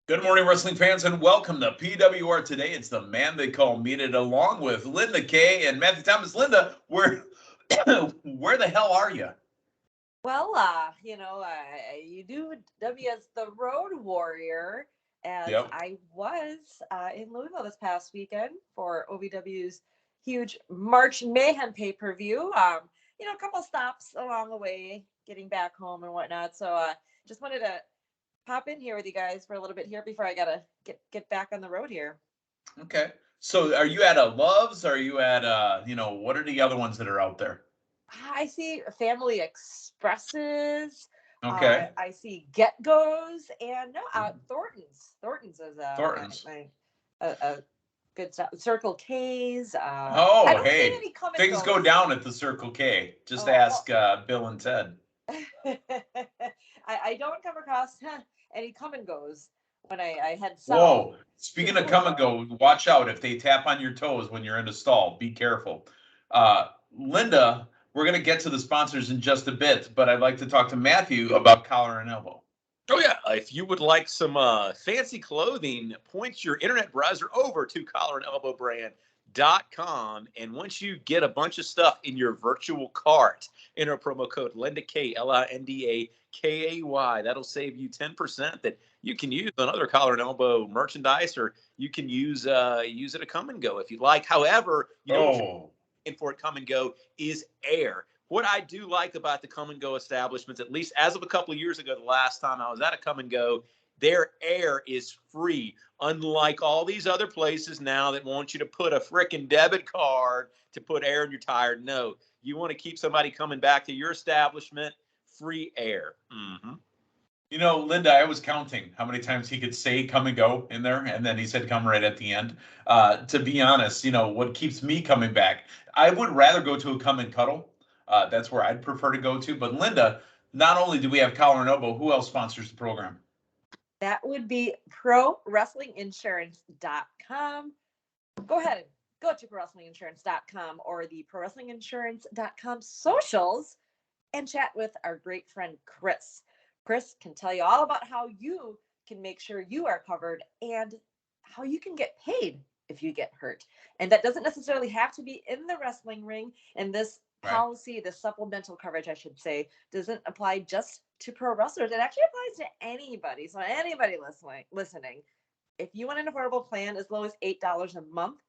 Good morning, wrestling fans, and welcome to PWR. Today, it's the man they call Meathead, along with Linda Kay and Matthew Thomas. Linda, where the hell are you? Well, you do W as the Road Warrior, as Yep. I was in Louisville this past weekend for OVW's huge March Mayhem pay-per-view. A couple stops along the way, getting back home and whatnot. So, just wanted to pop in here with you guys for a little bit here before I gotta get back on the road here. Okay. So, are you at a Love's? Are you at what are the other ones that are out there? I see Family Expresses. Okay. I see Get Goes and no Thornton's. Thornton's is Thornton's. a good stuff. Circle K's. I Oh, don't see hey, any come and things go goes. down at the Circle K. Just Oh ask well, Bill and Ted. I don't come across any come and goes when I head south Whoa. to Speaking of come and Louisville. go, watch out if they tap on your toes when you're in a stall. Be careful. Linda, we're going to get to the sponsors in just a bit, but I'd like to talk to Matthew about collar and elbow. Oh yeah, if you would like some fancy clothing, point your internet browser over to collarandelbowbrand.com, and once you get a bunch of stuff in your virtual cart, enter promo code LindaK, LINDAKAY. That'll save you 10% that you can use on other collar and elbow merchandise, or you can use it a come and go if you'd like. However, what you're Oh, looking for at come and go is air. What I do like about the come and go establishments, at least as of a couple of years ago, the last time I was at a come and go, their air is free. Unlike all these other places now that want you to put a frickin' debit card to put air in your tire. No, you want to keep somebody coming back to your establishment, free air. Mm-hmm. Linda, I was counting how many times he could say come and go in there, and then he said come right at the end. To be honest, what keeps me coming back, I would rather go to a come and cuddle. That's where I'd prefer to go to. But Linda, not only do we have collar and elbow, who else sponsors the program? That would be ProWrestlingInsurance.com. Go ahead and go to ProWrestlingInsurance.com or the ProWrestlingInsurance.com socials and chat with our great friend Chris. Chris can tell you all about how you can make sure you are covered and how you can get paid if you get hurt. And that doesn't necessarily have to be in the wrestling ring. And this Right. policy, the supplemental coverage, I should say, doesn't apply just to pro wrestlers. It actually applies to anybody. So anybody listening, if you want an affordable plan as low as $8 a month,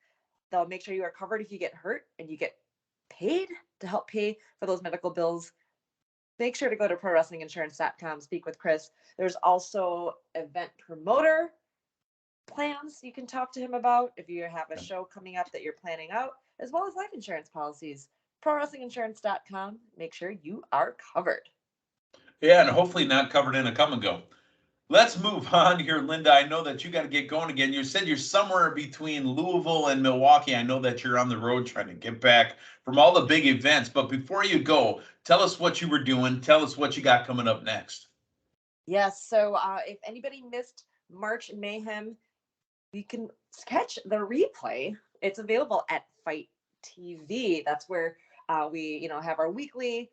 they'll make sure you are covered if you get hurt and you get paid to help pay for those medical bills. Make sure to go to ProWrestlingInsurance.com, speak with Chris. There's also event promoter plans you can talk to him about if you have a show coming up that you're planning out, as well as life insurance policies. ProWrestlingInsurance.com. Make sure you are covered. Yeah, and hopefully not covered in a come and go. Let's move on here, Linda. I know that you got to get going again. You said you're somewhere between Louisville and Milwaukee. I know that you're on the road trying to get back from all the big events. But before you go, tell us what you were doing. Tell us what you got coming up next. Yes. So if anybody missed March Mayhem, you can catch the replay. It's available at Fight TV. That's where we, have our weekly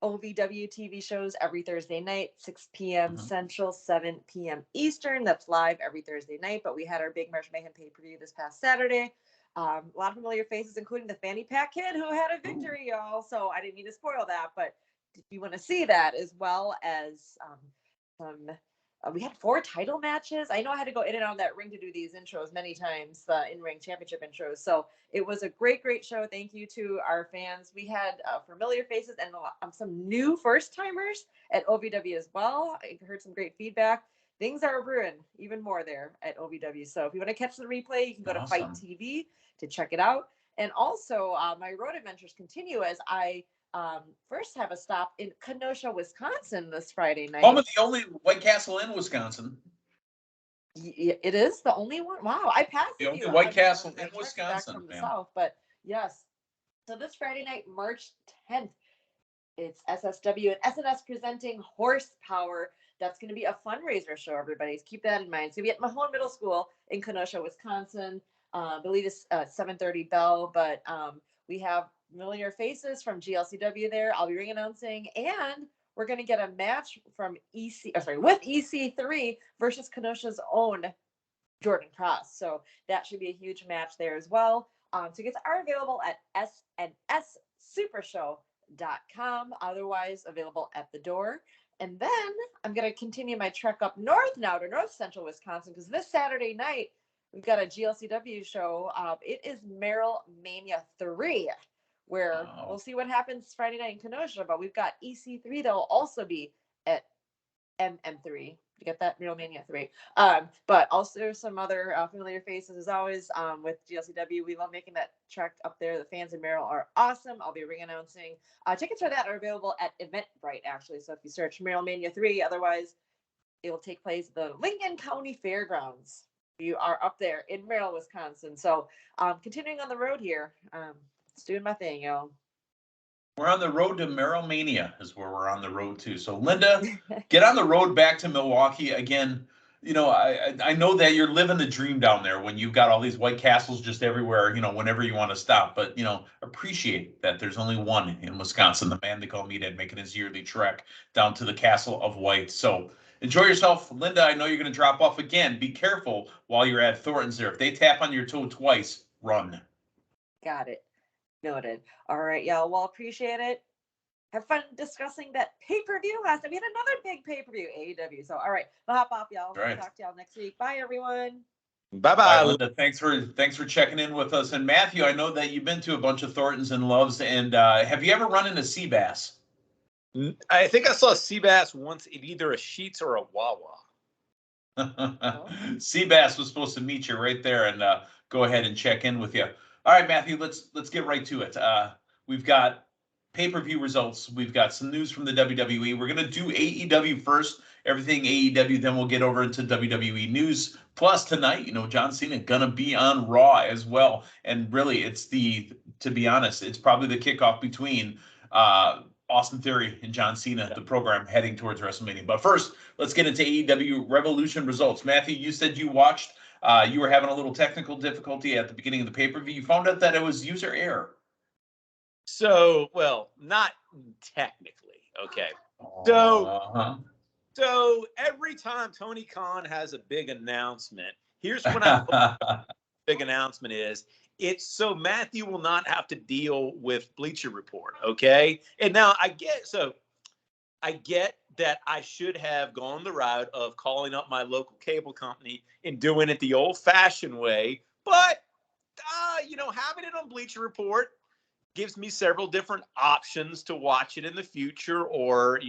OVW TV shows every Thursday night, 6 p.m. Mhm. Central, 7 p.m. Eastern. That's live every Thursday night. But we had our big March Mayhem pay-per-view this past Saturday. A lot of familiar faces, including the Fanny Pack Kid, who had a victory, y'all. So I didn't mean to spoil that, but if you want to see that, as well as some we had 4 title matches. I know I had to go in and out of that ring to do these intros many times, the in-ring championship intros. So it was a great, great show. Thank you to our fans. We had familiar faces and some new first-timers at OVW as well. I heard some great feedback. Things are brewing even more there at OVW. So if you want to catch the replay, you can go to Fight Awesome. TV to check it out. And also, my road adventures continue as I first have a stop in Kenosha, Wisconsin this Friday night. Home of the only White Castle in Wisconsin. It is the only one. Wow, I passed The a only few White on Castle my in treks back Wisconsin, from the man. south, but yes. So this Friday night, March 10th, it's SSW and SNS presenting Horsepower. That's going to be a fundraiser show, everybody. Keep that in mind. It's going to be at Mahone Middle School in Kenosha, Wisconsin. I believe it's 7:30 bell, but we have familiar faces from GLCW there. I'll be ring announcing, and we're going to get a match from with EC3 versus Kenosha's own Jordan Cross. So that should be a huge match there as well. Tickets are available at snssupershow.com, otherwise available at the door. And then I'm going to continue my trek up north now to North Central Wisconsin, because this Saturday night we've got a GLCW show. It is Merrill Mania 3, where we'll see what happens Friday night in Kenosha, but we've got EC3 that will also be at MM3. You get that? Merrill Mania 3. But also some other familiar faces as always with GLCW. We love making that trek up there. The fans in Merrill are awesome. I'll be ring announcing. Tickets for that are available at Eventbrite, actually. So if you search Merrill Mania 3, otherwise it will take place at the Lincoln County Fairgrounds. You are up there in Merrill, Wisconsin. So continuing on the road here, it's doing my thing, y'all. We're on the road to Merrill Mania is where we're on the road to. So Linda, get on the road back to Milwaukee again. You know, I know that you're living the dream down there when you've got all these White Castles just everywhere, you know, whenever you want to stop. But, you know, appreciate that there's only one in Wisconsin, the man they call Meathead, making his yearly trek down to the Castle of White. So enjoy yourself. Linda, I know you're going to drop off again. Be careful while you're at Thornton's there. If they tap on your toe twice, run. Got it. Noted. All right, y'all. Well, appreciate it. Have fun discussing that pay-per-view last night. We had another big pay-per-view, AEW. So, all right, I'll hop off, y'all. Right. Talk to y'all next week. Bye, everyone. Bye-bye. Bye, Linda. Thanks for checking in with us. And Matthew, I know that you've been to a bunch of Thorntons and Loves. And have you ever run into Seabass? I think I saw Seabass once in either a Sheetz or a Wawa. Seabass was supposed to meet you right there and go ahead and check in with you. All right, Matthew, let's get right to it. We've got pay-per-view results. We've got some news from the WWE. We're going to do AEW first, everything AEW, then we'll get over into WWE news. Plus tonight, you know, John Cena going to be on Raw as well. And really, to be honest, it's probably the kickoff between Austin Theory and John Cena, the program heading towards WrestleMania. But first, let's get into AEW Revolution results. Matthew, you said you watched. You were having a little technical difficulty at the beginning of the pay-per-view. You found out that it was user error. So, well, not technically. Okay. So every time Tony Khan has a big announcement, here's what big announcement is. It's so Matthew will not have to deal with Bleacher Report. Okay. And now I get that I should have gone the route of calling up my local cable company and doing it the old-fashioned way. But, having it on Bleacher Report gives me several different options to watch it in the future, or,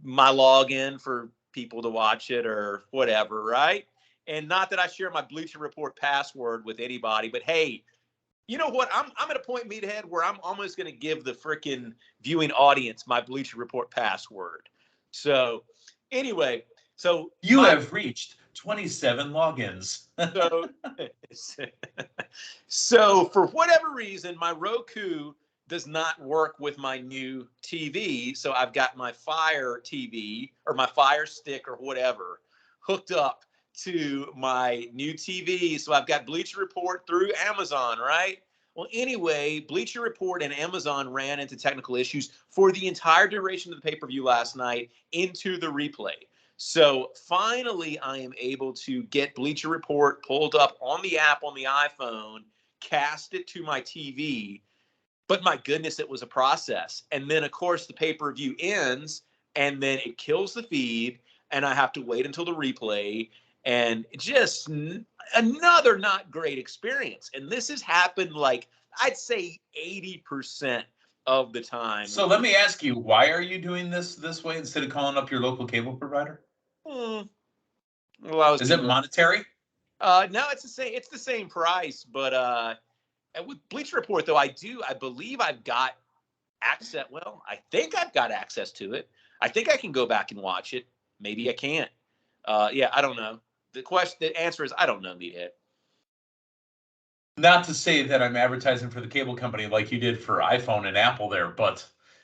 my login for people to watch it or whatever, right? And not that I share my Bleacher Report password with anybody, but hey, you know what? I'm at a point, Meathead, where I'm almost going to give the freaking viewing audience my Bleacher Report password. So anyway, you have reached 27 logins. So for whatever reason, my Roku does not work with my new TV. So I've got my Fire TV or my Fire Stick or whatever hooked up to my new TV. So I've got Bleacher Report through Amazon, right? Well, anyway, Bleacher Report and Amazon ran into technical issues for the entire duration of the pay-per-view last night into the replay. So finally, I am able to get Bleacher Report pulled up on the app on the iPhone, cast it to my TV. But my goodness, it was a process. And then, of course, the pay-per-view ends, and then it kills the feed, and I have to wait until the replay. And just another not great experience. And this has happened like, I'd say 80% of the time. So let me ask you, why are you doing this way instead of calling up your local cable provider? Is it monetary? No, it's the same price. But with Bleacher Report, though, I believe I've got access. Well, I think I've got access to it. I think I can go back and watch it. Maybe I can't. Yeah, I don't know. The answer is I don't know, Meathead. Not to say that I'm advertising for the cable company like you did for iPhone and Apple there, but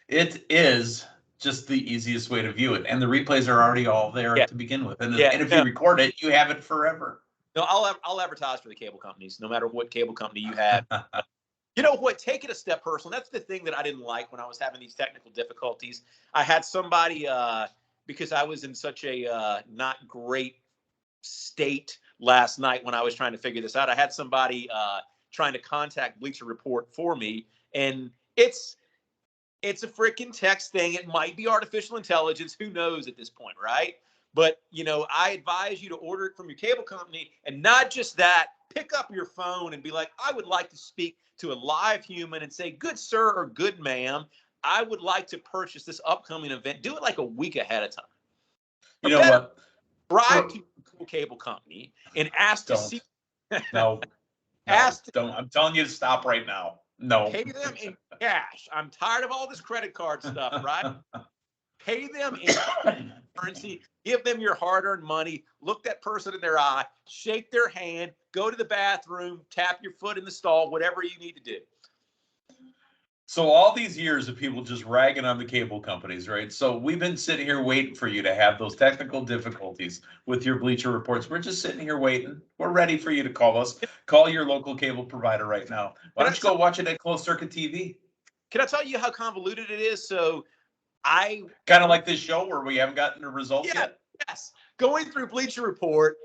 it is just the easiest way to view it. And the replays are already all there to begin with. And if you record it, you have it forever. No, I'll advertise for the cable companies, no matter what cable company you have. You know what? Take it a step personal. That's the thing that I didn't like when I was having these technical difficulties. I had somebody, because I was in such a not great state last night when I was trying to figure this out. I had somebody trying to contact Bleacher Report for me, and it's a freaking text thing. It might be artificial intelligence. Who knows at this point, right? But, I advise you to order it from your cable company, and not just that, pick up your phone and be like, I would like to speak to a live human and say, good sir or good ma'am, I would like to purchase this upcoming event. Do it like a week ahead of time. You know what? Drive to a cable company and ask to Don't. see. No. Don't. I'm telling you to stop right now. No. Pay them in cash. I'm tired of all this credit card stuff, right? Pay them in currency. Give them your hard-earned money. Look that person in their eye. Shake their hand. Go to the bathroom. Tap your foot in the stall. Whatever you need to do. So all these years of people just ragging on the cable companies, right? So we've been sitting here waiting for you to have those technical difficulties with your Bleacher Reports. We're just sitting here waiting. We're ready for you to call us. Call your local cable provider right now. Why don't you go watch it at Closed Circuit TV? Can I tell you how convoluted it is? So I kind of like this show where we haven't gotten the results yet. Yes. Going through Bleacher Report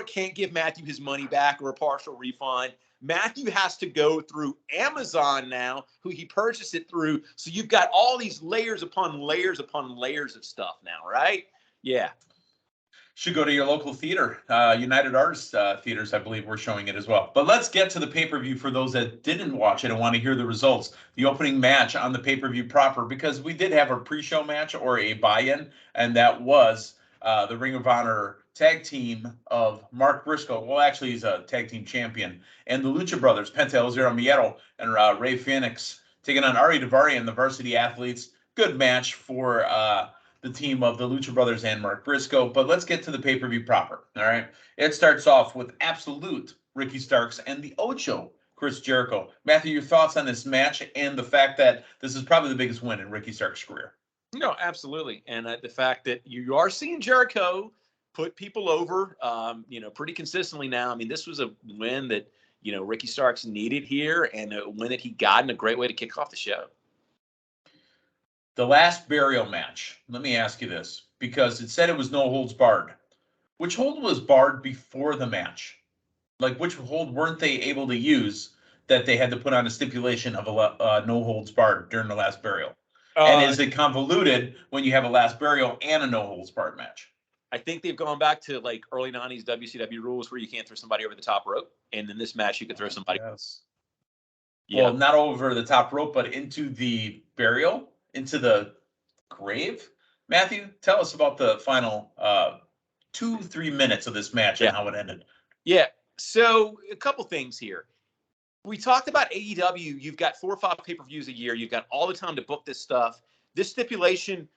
can't give Matthew his money back or a partial refund. Matthew has to go through Amazon now, who he purchased it through. So you've got all these layers upon layers upon layers of stuff now, right? Yeah. Should go to your local theater. United Artists Theaters, I believe, we're showing it as well. But let's get to the pay-per-view for those that didn't watch it and want to hear the results. The opening match on the pay-per-view proper, because we did have a pre-show match or a buy-in, and that was the Ring of Honor tag team of Mark Briscoe. Well, actually, he's a tag team champion. And the Lucha Brothers, Penta El Zero Miedo and Rey Phoenix, taking on Ari Daivari and the Varsity Athletes. Good match for the team of the Lucha Brothers and Mark Briscoe. But let's get to the pay-per-view proper, all right? It starts off with Absolute, Ricky Starks, and the Ocho, Chris Jericho. Matthew, your thoughts on this match and the fact that this is probably the biggest win in Ricky Starks' career? No, absolutely. And the fact that you are seeing Jericho put people over, pretty consistently now. I mean, this was a win that, Ricky Starks needed here, and a win that he got, and a great way to kick off the show. The last burial match, let me ask you this, because it said it was no holds barred. Which hold was barred before the match? Like, which hold weren't they able to use that they had to put on a stipulation of a no holds barred during the last burial? And is it convoluted when you have a last burial and a no holds barred match? I think they've gone back to like early 90s WCW rules where you can't throw somebody over the top rope. And in this match, you could throw somebody. Yes. Yeah. Well, not over the top rope, but into the burial, into the grave. Matthew, tell us about the final 2-3 minutes of this match and how it ended. Yeah. So a couple things here. We talked about AEW. You've got 4 or 5 pay-per-views a year. You've got all the time to book this stuff. This stipulation,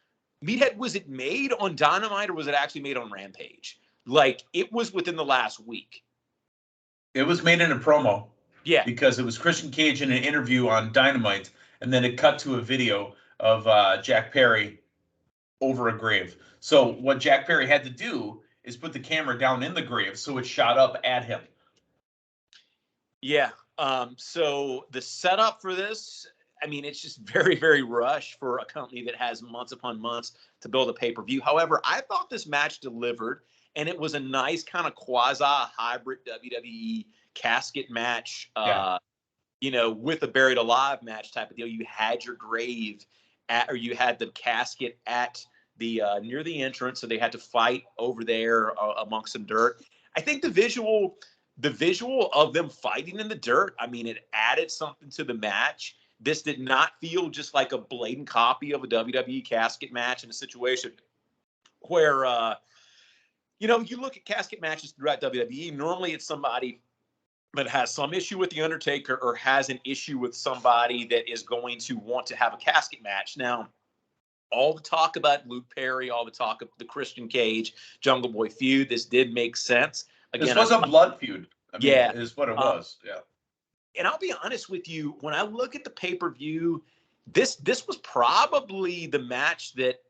Meathead, was it made on Dynamite or was it actually made on Rampage? Like, it was within the last week. It was made in a promo. Yeah. Because it was Christian Cage in an interview on Dynamite, and then it cut to a video of Jack Perry over a grave. So what Jack Perry had to do is put the camera down in the grave so it shot up at him. Yeah. So the setup for this, I mean, it's just very, very rushed for a company that has months upon months to build a pay-per-view. However, I thought this match delivered, and it was a nice kind of quasi-hybrid WWE casket match, with a buried alive match type of deal. You had your grave or you had the casket at the near the entrance, so they had to fight over there amongst some dirt. I think the visual of them fighting in the dirt, I mean, it added something to the match. This did not feel just like a blatant copy of a WWE casket match in a situation where, you look at casket matches throughout WWE, normally it's somebody that has some issue with The Undertaker or has an issue with somebody that is going to want to have a casket match. Now, all the talk about Luke Perry, all the talk of the Christian Cage, Jungle Boy feud, this did make sense. Again, this was a blood feud. I mean, yeah. Is what it was. Yeah. And I'll be honest with you, when I look at the pay-per-view, this was probably the match that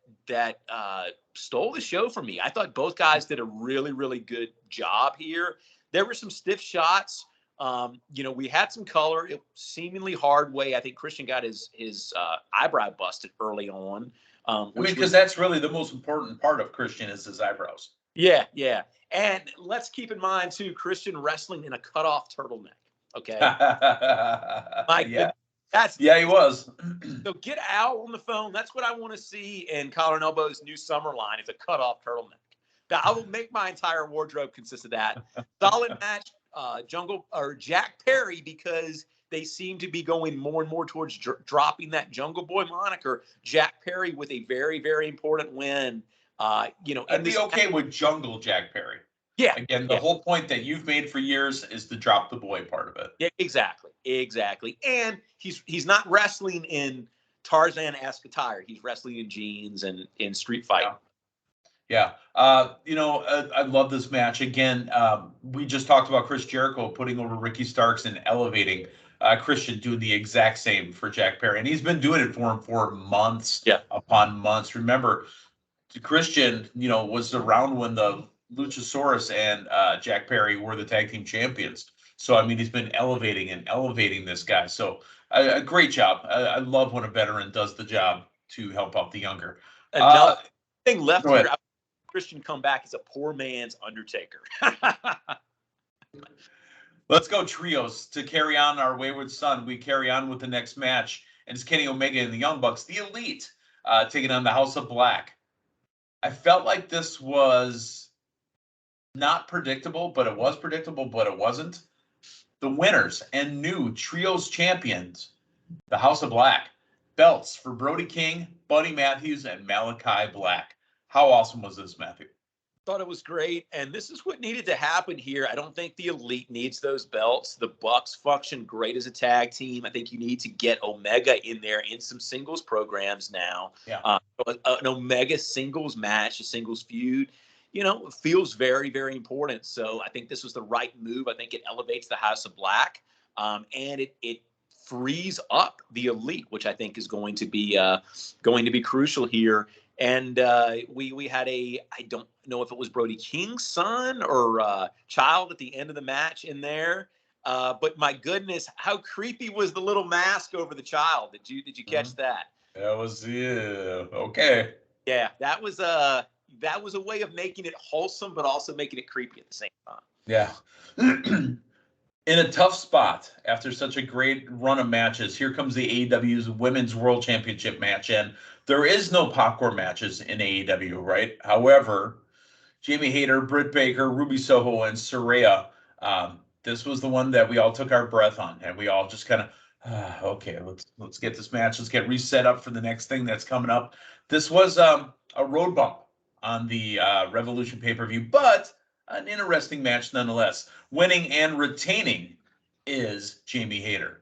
stole the show for me. I thought both guys did a really, really good job here. There were some stiff shots We had some color. It seemingly hard way. I think Christian got his eyebrow busted early on. Because that's really the most important part of Christian is his eyebrows. Yeah, yeah. And let's keep in mind too, Christian wrestling in a cutoff turtleneck. Okay. Yeah. He was. So get Al on the phone. That's what I want to see in Collar and Elbow's new summer line is a cutoff turtleneck. Now, I will make my entire wardrobe consist of that. Solid match, Jack Perry, because they seem to be going more and more towards dropping that Jungle Boy moniker. Jack Perry with a very, very important win. I'd be okay with Jungle Jack Perry. Yeah. Again, the whole point that you've made for years is to drop the boy part of it. Yeah, exactly. And he's not wrestling in Tarzan-esque attire. He's wrestling in jeans and in street fight. Yeah. I love this match. Again, we just talked about Chris Jericho putting over Ricky Starks and elevating Christian, doing the exact same for Jack Perry. And he's been doing it for him for months upon months. Remember, Christian, was around when the Luchasaurus and Jack Perry were the tag team champions. So, I mean, he's been elevating this guy. So, a great job. I love when a veteran does the job to help out the younger. Another thing left here, Christian come back as a poor man's Undertaker. Let's go trios to carry on our wayward son. We carry on with the next match, and it's Kenny Omega and the Young Bucks, the Elite, taking on the House of Black. I felt like this was not predictable, but it was predictable, but it wasn't. The winners and new trios champions, the House of Black, belts for Brody King, Buddy Matthews, and Malachi Black. How awesome was this, Matthew? Thought it was great, and this is what needed to happen here. I don't think the Elite needs those belts. The Bucks function great as a tag team. I think you need to get Omega in there in some singles programs now. Yeah. An Omega singles match, a singles feud, feels very, very important. So I think this was the right move. I think it elevates the House of Black, and it frees up the Elite, which I think is going to be crucial here. And we had I don't know if it was Brody King's son or child at the end of the match in there. But my goodness, how creepy was the little mask over the child? Did you catch that? That was okay. Yeah, that was a way of making it wholesome, but also making it creepy at the same time. Yeah. In a tough spot after such a great run of matches, here comes the AEW's Women's World Championship match. And there is no popcorn matches in AEW, right? However, Jamie Hayter, Britt Baker, Ruby Soho, and Saraya, this was the one that we all took our breath on. And we all just kind of, okay, let's get this match. Let's get reset up for the next thing that's coming up. This was a road bump on the Revolution pay-per-view, but an interesting match nonetheless. Winning and retaining is Jamie Hayter.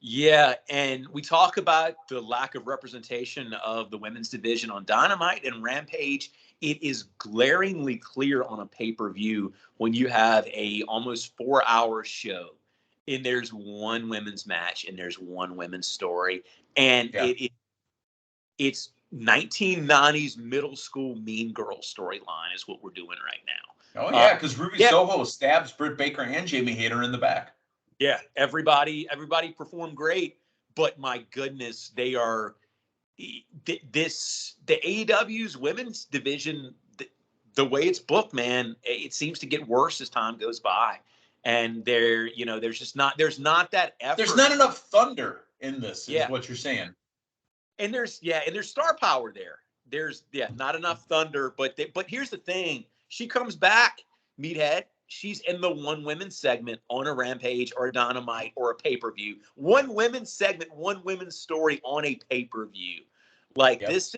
Yeah, and we talk about the lack of representation of the women's division on Dynamite and Rampage. It is glaringly clear on a pay-per-view when you have a almost 4-hour show and there's one women's match and there's one women's story. And it's 1990s middle school mean girl storyline is what we're doing right now. Oh, yeah, because Ruby Soho stabs Britt Baker and Jamie Hayter in the back. Yeah, everybody performed great, but my goodness, they are the AEW's women's division, the way it's booked, man, it seems to get worse as time goes by. And there's not that effort. There's not enough thunder in this, is what you're saying. And there's star power there. There's not enough thunder, but here's the thing. She comes back, Meathead. She's in the one women's segment on a Rampage or a Dynamite or a pay-per-view. One women's segment, one women's story on a pay-per-view. This,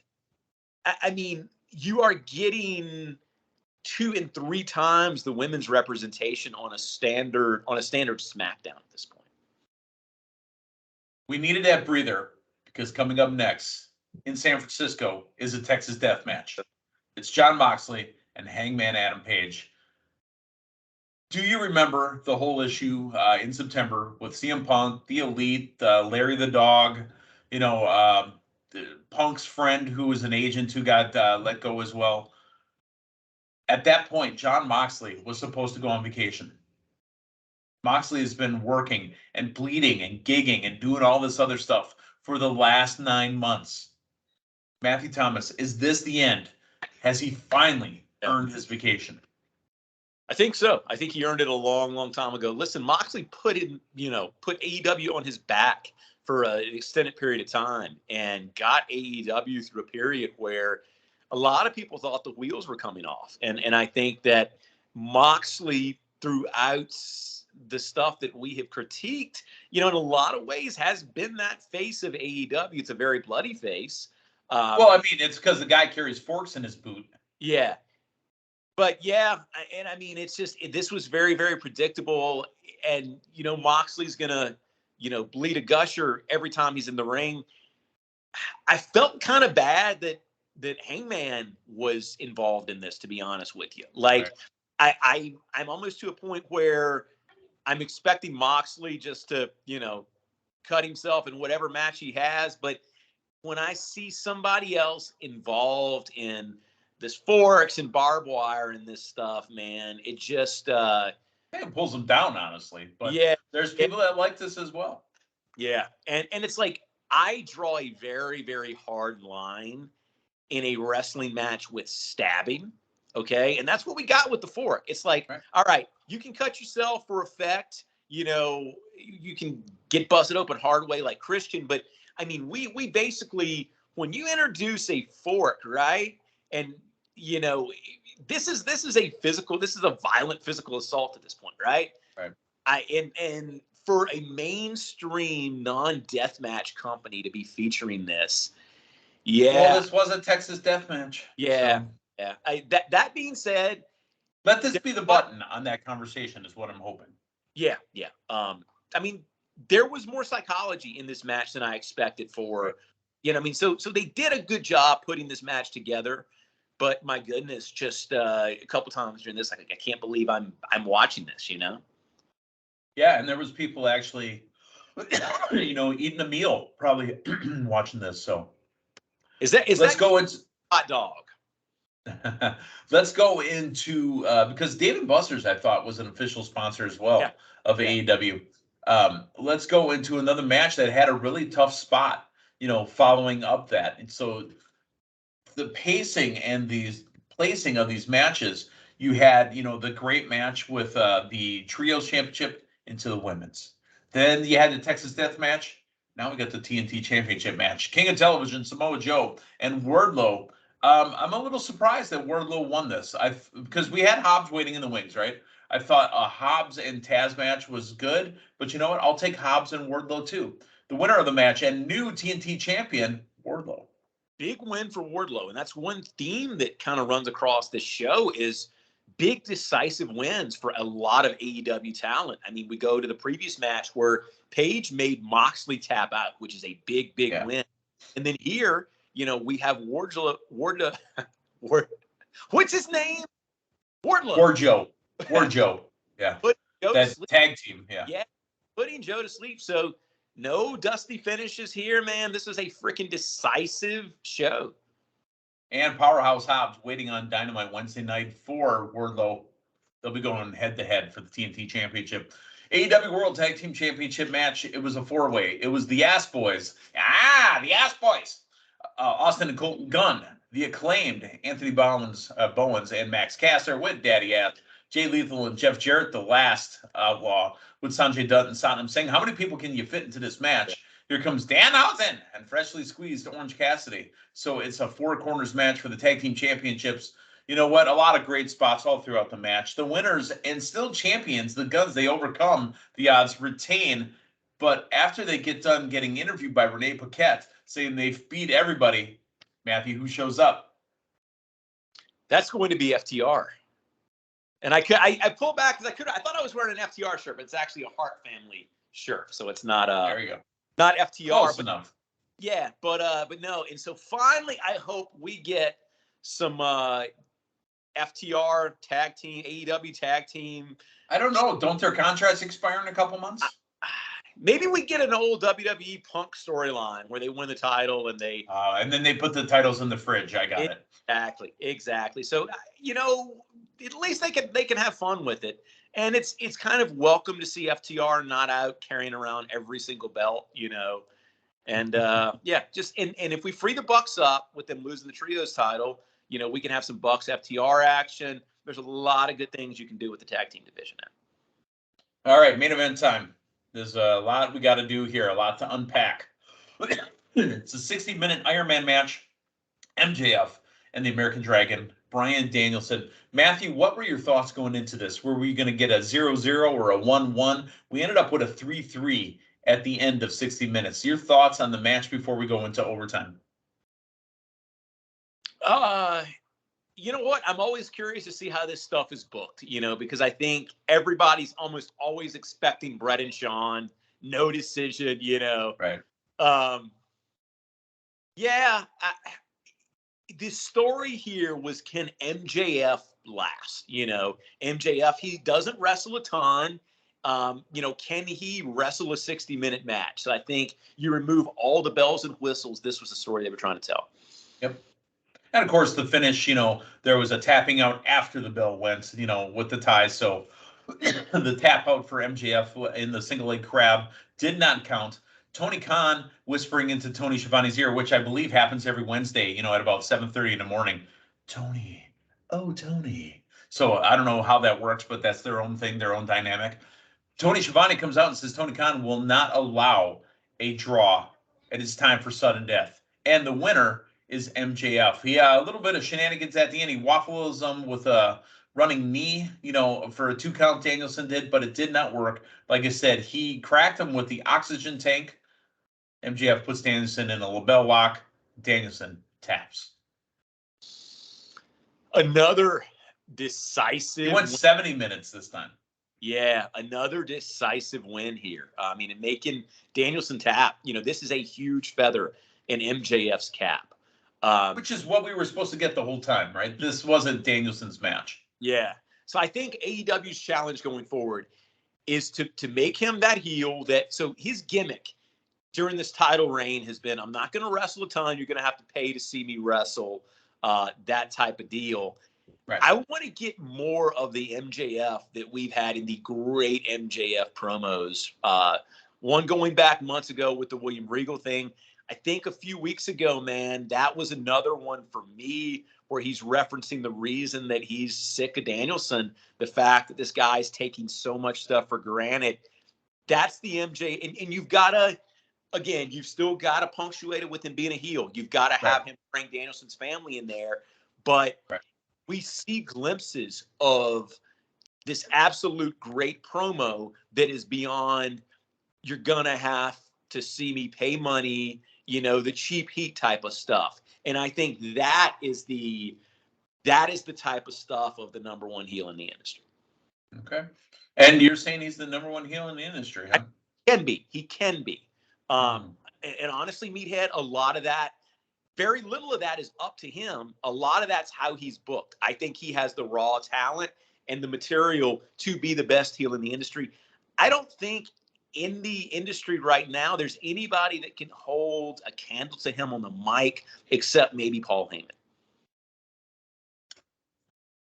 I mean, you are getting 2 and 3 times the women's representation on a standard SmackDown at this point. We needed that breather because coming up next in San Francisco is a Texas Death Match. It's Jon Moxley and Hangman Adam Page. Do you remember the whole issue in September with CM Punk, the Elite, Larry the Dog, Punk's friend who was an agent who got let go as well? At that point, Jon Moxley was supposed to go on vacation. Moxley has been working and bleeding and gigging and doing all this other stuff for the last 9 months. Matthew Thomas, is this the end? Has he finally earned his vacation? I think so. I think he earned it a long, long time ago. Listen, Moxley put AEW on his back for an extended period of time and got AEW through a period where a lot of people thought the wheels were coming off. And I think that Moxley, throughout the stuff that we have critiqued, in a lot of ways has been that face of AEW. It's a very bloody face. Well, I mean, it's because the guy carries forks in his boot. Yeah. But yeah, and I mean, it's just, this was very, very predictable. And, Moxley's going to, bleed a gusher every time he's in the ring. I felt kind of bad that Hangman was involved in this, to be honest with you. Like, right. I'm almost to a point where I'm expecting Moxley just to, cut himself in whatever match he has. But when I see somebody else involved in this forks and barbed wire and this stuff, man, it just it pulls them down, honestly. But yeah, there's people that like this as well. Yeah, and it's like I draw a very, very hard line in a wrestling match with stabbing. Okay, and that's what we got with the fork. It's like, right. All right, you can cut yourself for effect. You can get busted open hard way like Christian, but I mean, we basically, when you introduce a fork, right, and this is a violent physical assault at this point, right? Right. And for a mainstream non-deathmatch company to be featuring this, yeah. Well, this was a Texas deathmatch. Yeah, so. Yeah. That being said, let this be the button on that conversation, is what I'm hoping. Yeah, yeah. I mean, there was more psychology in this match than I expected for. Right. So they did a good job putting this match together. But my goodness, just a couple times during this, I can't believe I'm watching this. Yeah, and there was people actually, eating a meal, probably watching this. So let's go into hot dog. Let's go into because Dave & Buster's, I thought, was an official sponsor as well of AEW. Let's go into another match that had a really tough spot, following up that. And so the pacing and the placing of these matches, you had, the great match with the Trios Championship into the women's. Then you had the Texas Death Match. Now we got the TNT Championship match. King of Television, Samoa Joe, and Wardlow. I'm a little surprised that Wardlow won this. Because we had Hobbs waiting in the wings, right? I thought a Hobbs and Taz match was good, but you know what? I'll take Hobbs and Wardlow too. The winner of the match and new TNT champion, Wardlow. Big win for Wardlow, and that's one theme that kind of runs across this show is big decisive wins for a lot of AEW talent. I mean, we go to the previous match where Paige made Moxley tap out, which is a big win. And then here, we have Wardlow. What's his name? Wardlow. Yeah. That tag team. Yeah. Putting Joe to sleep. So no dusty finishes here, man. This was a freaking decisive show. And Powerhouse Hobbs waiting on Dynamite Wednesday night for Wardlow. They'll be going head-to-head for the TNT Championship. AEW World Tag Team Championship match. It was a four-way. It was the Ass Boys. The Ass Boys. Austin and Colton Gunn. The Acclaimed. Anthony Bowens and Max Caster with Daddy Ass. Jay Lethal and Jeff Jarrett, the last outlaw, with Sanjay Dutt and Satnam Singh. How many people can you fit into this match? Here comes Danhausen and freshly squeezed Orange Cassidy. So it's a four corners match for the tag team championships. You know what? A lot of great spots all throughout the match. The winners and still champions, the Guns, they overcome the odds, retain. But after they get done getting interviewed by Renee Paquette, saying they've beat everybody, Matthew, who shows up? That's going to be FTR. And I pulled back because I thought I was wearing an FTR shirt, but it's actually a Hart family shirt. So it's not there you go. Not FTR. Close enough. Yeah, but no. And so finally, I hope we get some FTR tag team, AEW tag team. I don't know. Don't their contracts expire in a couple months? Maybe we get an old WWE Punk storyline where they win the title and they and then they put the titles in the fridge. I got it. Exactly. So at least they can have fun with it. And it's kind of welcome to see FTR not out carrying around every single belt, And just and if we free the Bucks up with them losing the trios title, we can have some Bucks FTR action. There's a lot of good things you can do with the tag team division now. All right, main event time. There's a lot we got to do here, a lot to unpack. It's a 60-minute Iron Man match. MJF and the American Dragon, Bryan Danielson. Matthew, what were your thoughts going into this? Were we going to get a 0-0 or a 1-1? We ended up with a 3-3 at the end of 60 minutes. Your thoughts on the match before we go into overtime? You know what? I'm always curious to see how this stuff is booked, because I think everybody's almost always expecting Brett and Sean, no decision, Right. The story here was, can MJF last? MJF, he doesn't wrestle a ton. Can he wrestle a 60-minute match? So I think you remove all the bells and whistles. This was the story they were trying to tell. Yep. And of course, the finish, there was a tapping out after the bell went, with the ties. So the tap out for MJF in the single leg crab did not count. Tony Khan whispering into Tony Schiavone's ear, which I believe happens every Wednesday, at about 7:30 in the morning. Tony, oh, Tony. So I don't know how that works, but that's their own thing, their own dynamic. Tony Schiavone comes out and says Tony Khan will not allow a draw. It is time for sudden death. And the winner is MJF. He a little bit of shenanigans at the end. He waffles with a running knee, for a 2 count Danielson did, but it did not work. Like I said, he cracked him with the oxygen tank. MJF puts Danielson in a label lock. Danielson taps. Another decisive. He went 70 minutes this time. Yeah, another decisive win here. And making Danielson tap, this is a huge feather in MJF's cap. Which is what we were supposed to get the whole time, right? This wasn't Danielson's match. Yeah. So I think AEW's challenge going forward is to make him that heel so his gimmick during this title reign has been, I'm not going to wrestle a ton. You're going to have to pay to see me wrestle, that type of deal. Right. I want to get more of the MJF that we've had in the great MJF promos. One going back months ago with the William Regal thing. I think a few weeks ago, man, that was another one for me where he's referencing the reason that he's sick of Danielson, the fact that this guy's taking so much stuff for granted. That's the MJ. And you've got to, again, you've still got to punctuate it with him being a heel. You've got to have him bring Danielson's family in there. But we see glimpses of this absolute great promo that is beyond, you're going to have to see me pay money, the cheap heat type of stuff. And I think that is the type of stuff of the number one heel in the industry. Okay. And you're saying he's the number one heel in the industry, huh? He can be. And honestly, Meathead, a lot of that, very little of that is up to him. A lot of that's how he's booked. I think he has the raw talent and the material to be the best heel in the industry. I don't think in the industry right now there's anybody that can hold a candle to him on the mic except maybe Paul Heyman.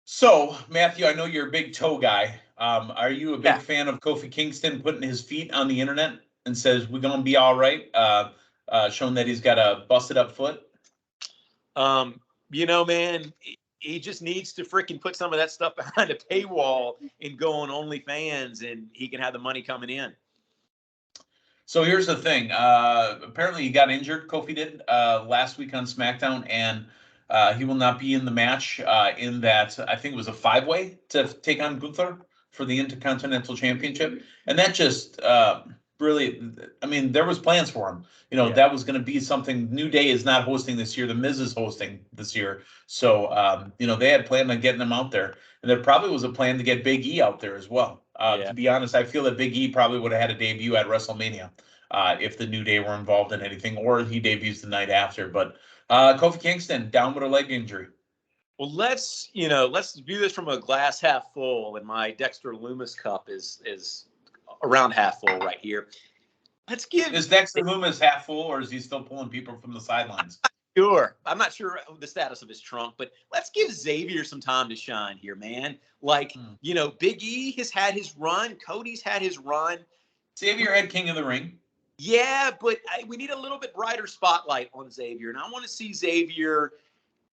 So, Matthew, I know you're a big toe guy. Are you a big fan of Kofi Kingston putting his feet on the internet and says we're going to be all right, showing that he's got a busted up foot? Man, he just needs to freaking put some of that stuff behind a paywall and go on OnlyFans, and he can have the money coming in. So here's the thing. Apparently he got injured, Kofi did, last week on SmackDown, and he will not be in the match in that, I think it was a 5-way to take on Gunther for the Intercontinental Championship. And that just really, there was plans for him. That was going to be something. New Day is not hosting this year. The Miz is hosting this year. So, they had planned on getting him out there. And there probably was a plan to get Big E out there as well. To be honest, I feel that Big E probably would have had a debut at WrestleMania if the New Day were involved in anything, or he debuts the night after. But Kofi Kingston down with a leg injury. Well, let's view this from a glass half full, and my Dexter Lumis cup is around half full right here. Is Dexter Lumis half full, or is he still pulling people from the sidelines? Sure. I'm not sure the status of his trunk, but let's give Xavier some time to shine here, man. Like, Big E has had his run. Cody's had his run. Xavier had King of the Ring. Yeah, but we need a little bit brighter spotlight on Xavier. And I want to see Xavier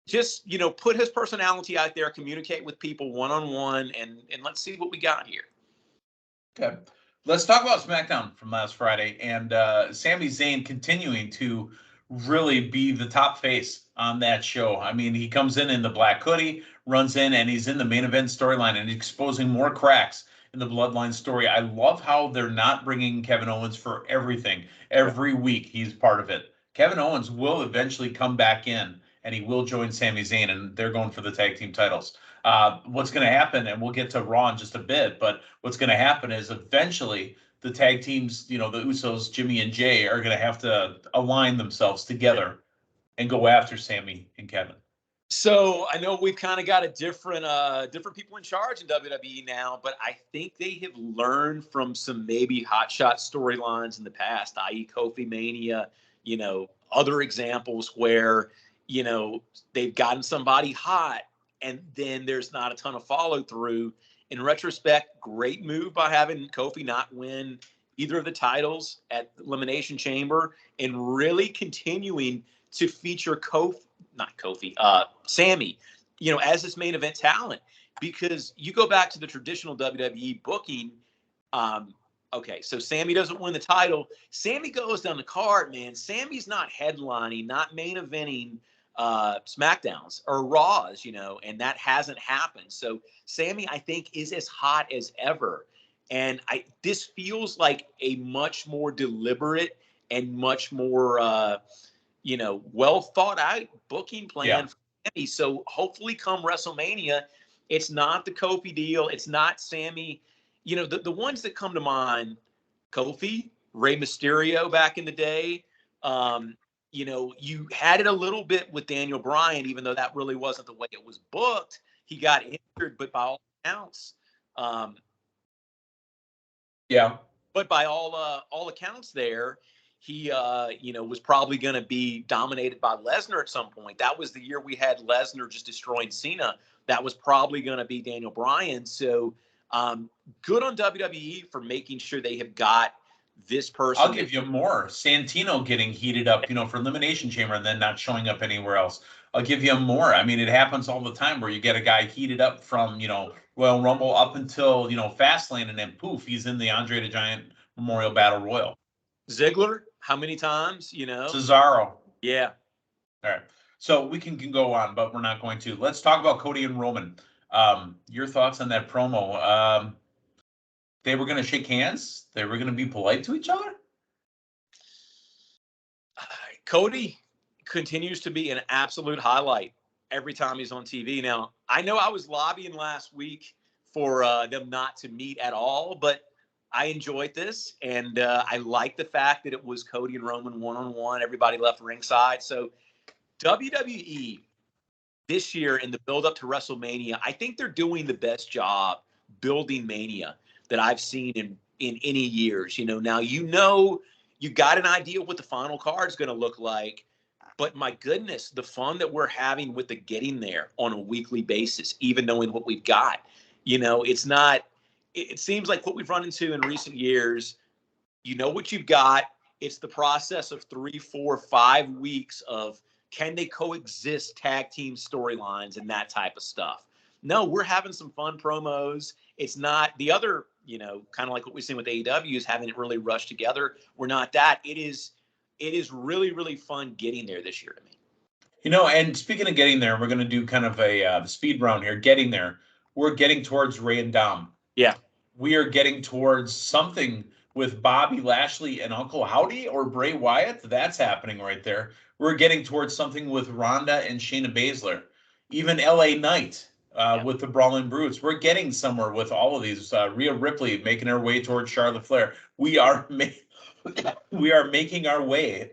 just, put his personality out there, communicate with people one-on-one, and let's see what we got here. Okay. Let's talk about SmackDown from last Friday and Sami Zayn continuing to really be the top face on that show. I mean, he comes in the black hoodie, runs in, and he's in the main event storyline and exposing more cracks in the Bloodline story. I love how they're not bringing Kevin Owens for everything. Every week he's part of it. Kevin Owens will eventually come back in, and he will join Sami Zayn, and they're going for the tag team titles. What's going to happen, and we'll get to Raw in just a bit, but what's going to happen is eventually the tag teams, the Usos, Jimmy and Jay, are going to have to align themselves together and go after Sami and Kevin. So I know we've kind of got a different people in charge in WWE now, but I think they have learned from some maybe hotshot storylines in the past, i.e. Kofi Mania, other examples where, they've gotten somebody hot and then there's not a ton of follow through. In retrospect, great move by having Kofi not win either of the titles at Elimination Chamber and really continuing to feature Sami, as this main event talent. Because you go back to the traditional WWE booking, okay, so Sami doesn't win the title. Sami goes down the card, man. Sami's not headlining, not main eventing SmackDowns or Raws, and that hasn't happened. So Sami, I think, is as hot as ever. And this feels like a much more deliberate and much more, well thought out booking plan for Sami. So hopefully come WrestleMania, it's not the Kofi deal. It's not Sami. The ones that come to mind, Kofi, Rey Mysterio back in the day. You had it a little bit with Daniel Bryan, even though that really wasn't the way it was booked. He got injured, but by all accounts, But by all accounts, there, he was probably going to be dominated by Lesnar at some point. That was the year we had Lesnar just destroying Cena. That was probably going to be Daniel Bryan. So good on WWE for making sure they have got this person. I'll give you more. Santino getting heated up, for Elimination Chamber and then not showing up anywhere else. I'll give you more. I mean, it happens all the time where you get a guy heated up from, Royal Rumble up until, Fastlane, and then poof, he's in the Andre the Giant Memorial Battle Royal. Ziggler, how many times, Cesaro. Yeah. All right. So we can go on, but we're not going to. Let's talk about Cody and Roman. Your thoughts on that promo? They were going to shake hands. They were going to be polite to each other. Cody continues to be an absolute highlight every time he's on TV. Now, I know I was lobbying last week for them not to meet at all, but I enjoyed this, and I like the fact that it was Cody and Roman one-on-one. Everybody left ringside. So WWE this year in the build-up to WrestleMania, I think they're doing the best job building Mania that I've seen in any years. Now you got an idea what the final card is going to look like, but my goodness, the fun that we're having with the getting there on a weekly basis, even knowing what we've got, it's not. It seems like what we've run into in recent years. You know what you've got. It's the process of 3, 4, 5 weeks of can they coexist tag team storylines and that type of stuff. No, we're having some fun promos. It's not the other, kind of like what we've seen with AEW is having it really rush together. We're not that. It is really, really fun getting there this year to me. And speaking of getting there, we're going to do kind of a speed round here. Getting there. We're getting towards Ray and Dom. Yeah. We are getting towards something with Bobby Lashley and Uncle Howdy or Bray Wyatt. That's happening right there. We're getting towards something with Ronda and Shayna Baszler. Even LA Knight with the Brawling Brutes. We're getting somewhere with all of these. Rhea Ripley making her way towards Charlotte Flair. We are making our way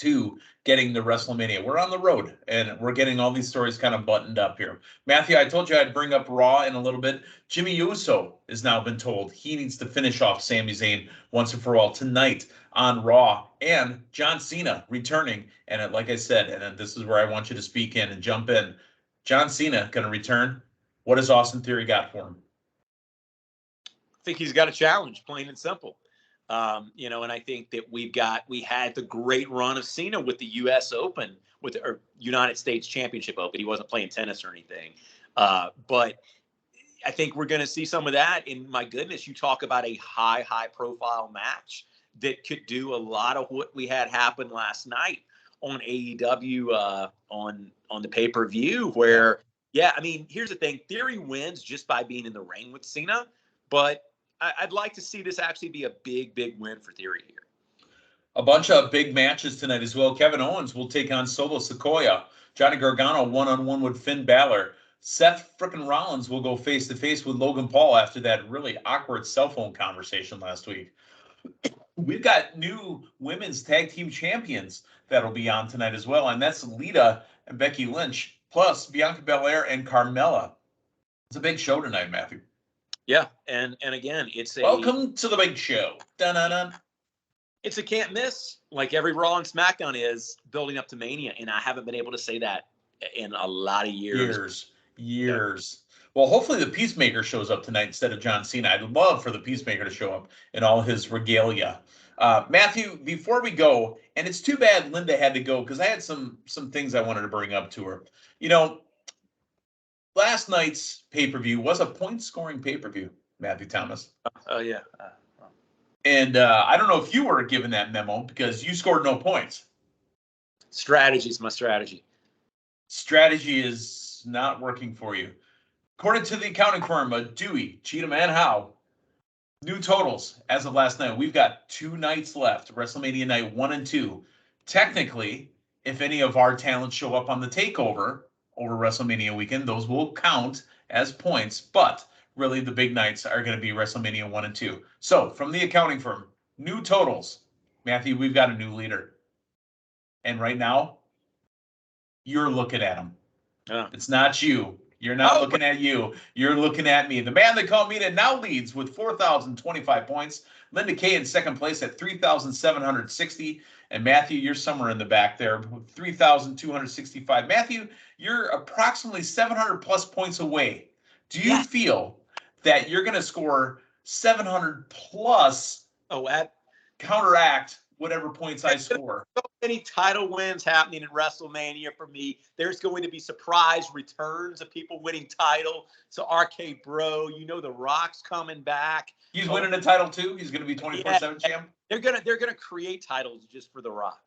to getting to WrestleMania. We're on the road, and we're getting all these stories kind of buttoned up here. Matthew, I told you I'd bring up Raw in a little bit. Jimmy Uso has now been told he needs to finish off Sami Zayn once and for all tonight on Raw, and John Cena returning. And like I said, and this is where I want you to speak in and jump in. John Cena going to return. What has Austin Theory got for him? I think he's got a challenge, plain and simple. And I think that we had the great run of Cena with the U.S. Open, or United States Championship Open. He wasn't playing tennis or anything. But I think we're going to see some of that. And my goodness, you talk about a high profile match that could do a lot of what we had happen last night on AEW, on the pay-per-view where, here's the thing. Theory wins just by being in the ring with Cena, but I'd like to see this actually be a big win for Theory here. A bunch of big matches tonight as well. Kevin Owens will take on Solo Sikoa. Johnny Gargano one-on-one with Finn Balor. Seth frickin' Rollins will go face-to-face with Logan Paul after that really awkward cell phone conversation last week. We've got new women's tag team champions that'll be on tonight as well, and that's Lita and Becky Lynch, plus Bianca Belair and Carmella. It's a big show tonight, Matthew. Yeah, and again, it's welcome to the big show. Dun-dun-dun. It's a can't miss, like every Raw and SmackDown is building up to Mania, and I haven't been able to say that in a lot of years. Years. Well, hopefully the Peacemaker shows up tonight instead of John Cena. I'd love for the Peacemaker to show up in all his regalia. Matthew, before we go, and it's too bad Linda had to go because I had some things I wanted to bring up to her. Last night's pay-per-view was a point-scoring pay-per-view, Matthew Thomas. Oh, yeah. And I don't know if you were given that memo because you scored no points. Strategy is my strategy. Strategy is not working for you. According to the accounting firm, Dewey, Cheatham, and Howe, new totals as of last night. We've got 2 nights left, WrestleMania night 1 and 2. Technically, if any of our talents show up on the takeover over WrestleMania weekend, those will count as points. But really, the big nights are going to be WrestleMania 1 and 2. So, from the accounting firm, new totals. Matthew, we've got a new leader. And right now, you're looking at him. It's not you. You're not looking at you. You're looking at me. The man they call Meathead now leads with 4,025 points. Linda Kay in second place at 3,760. And Matthew, you're somewhere in the back there with 3,265. Matthew, you're approximately 700 plus points away. Do you feel that you're going to score 700 plus counteract whatever points I score? So many title wins happening in WrestleMania for me. There's going to be surprise returns of people winning title. So RK Bro, The Rock's coming back. He's winning a title too. He's going to be 24/7 champ. They're gonna create titles just for The Rock.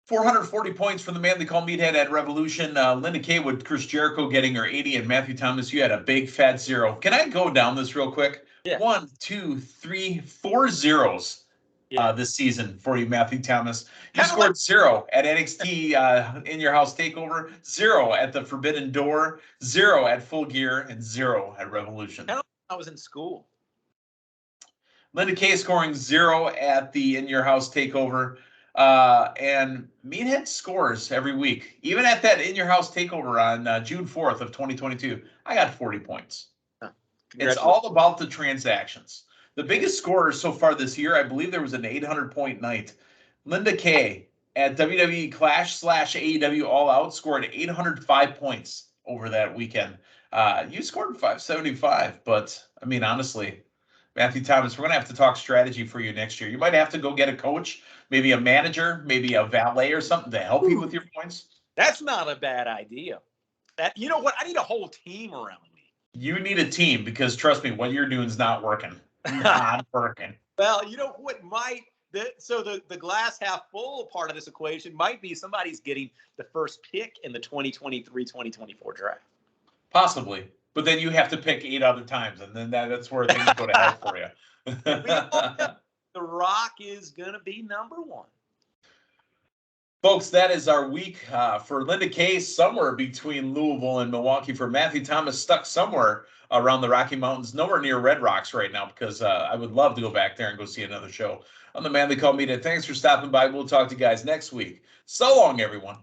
440 points from the man they call Meathead at Revolution. Linda Kay with Chris Jericho getting her 80, and Matthew Thomas, you had a big fat 0. Can I go down this real quick? Yeah. 1, 2, 3, 4 zeros this season for you, Matthew Thomas. You scored 0 at NXT In Your House Takeover, 0 at the Forbidden Door, 0 at Full Gear, and 0 at Revolution. I was in school. Linda Kay scoring 0 at the In Your House Takeover. And Meathead scores every week. Even at that In Your House Takeover on June 4th of 2022, I got 40 points. It's all about the transactions. The biggest scorer so far this year, I believe there was an 800-point night. Linda Kay at WWE Clash / AEW All Out scored 805 points over that weekend. You scored 575, but honestly, Matthew Thomas, we're going to have to talk strategy for you next year. You might have to go get a coach, maybe a manager, maybe a valet or something to help you with your points. That's not a bad idea. You know what? I need a whole team around me. You need a team because, trust me, what you're doing is not working. Not working. Well, you know what the glass half full part of this equation might be somebody's getting the first pick in the 2023-2024 draft. Possibly. But then you have to pick 8 other times, and then that's where things go to hell for you. The Rock is going to be number 1. Folks, that is our week. For Linda Kay, somewhere between Louisville and Milwaukee. For Matthew Thomas, stuck somewhere around the Rocky Mountains, nowhere near Red Rocks right now, because I would love to go back there and go see another show on the Manly Call Media. Thanks for stopping by. We'll talk to you guys next week. So long, everyone.